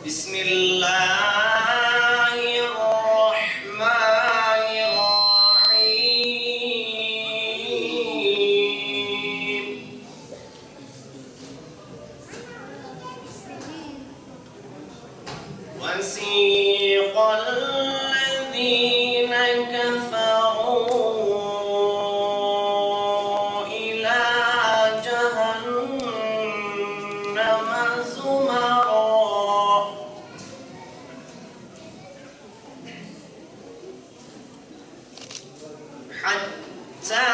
Bismillahirrahmanirrahim. وَسِيقَ الَّذِينَ كَفَرُوا إِلَى جَهَنَّمَ زُمَرًا حَتَّى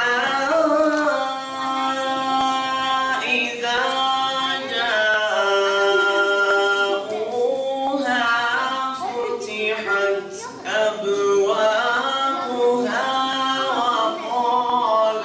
إِذَا جَاءُوهَا فُتِحَتْ أَبْوَابُهَا وَقَالَ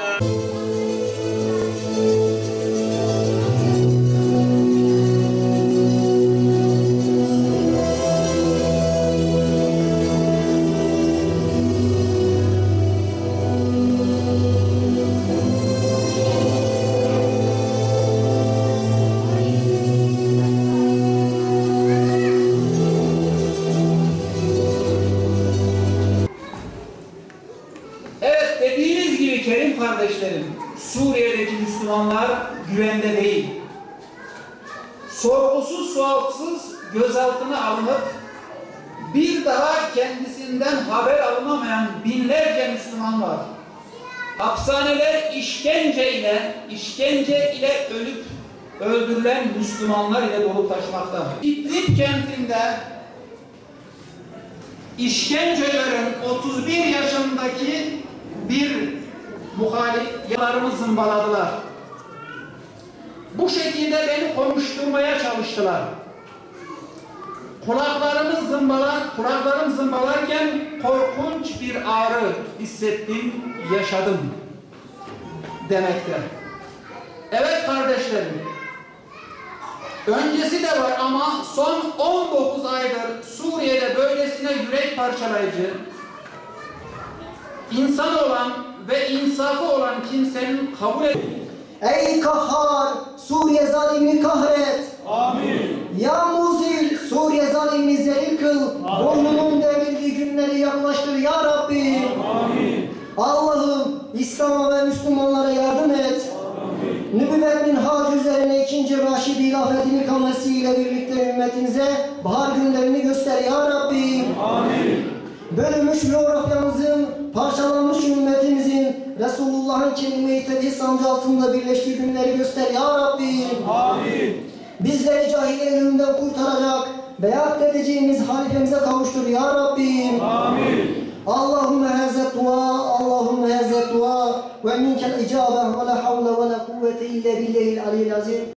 Evet, dediğiniz gibi Kerim kardeşlerim, Suriye'deki Müslümanlar güvende değil. Sorgusuz sualsız gözaltına alınıp bir daha kendisinden haber alınamayan binlerce Müslüman var. Hapishaneler işkence ile ölüp öldürülen Müslümanlar ile dolup taşmakta. İdlib kentinde işkence gören 31 yaşındaki bir muhalif yalarımı zımbaladılar. Bu şekilde beni konuşturmaya çalıştılar. Kulaklarım zımbalarken korkunç bir ağrı hissettim, yaşadım demekte. Evet kardeşlerim, öncesi de var ama son 19 aydır Suriye'de böylesine yürek parçalayıcı, insan olan ve insafı olan kimsenin kabul edilmesi. Ey kahhar, Suriye zalimini kahret. Amin. Ya muzil, Suriye zalimini zelil kıl. Boynunun devrildiği günleri yaklaştır ya Rabbi. Amin. Allah'ım İslam'a ve Müslümanlara yardım et. Nübüvvetin hac üzerine 2. Raşid hilafetin ikamesiyle birlikte ümmetimize bahar günlerini göster ya Rabbi. Amin. Bölünmüş coğrafyamızın, parçalanmış ümmetimizin Resulullah'ın kelime-i tevhid sancı altında birleştiği günleri göster ya Rabbi. Amin. Bizleri cahiliye ölümünden kurtaracak, beyat edeceğimiz halifemize kavuştur ya Rabbi. Amin. Allahümme hazet dua ve minkel icabe ve la havle ve la kuvvete illa billahil aliyyil azim.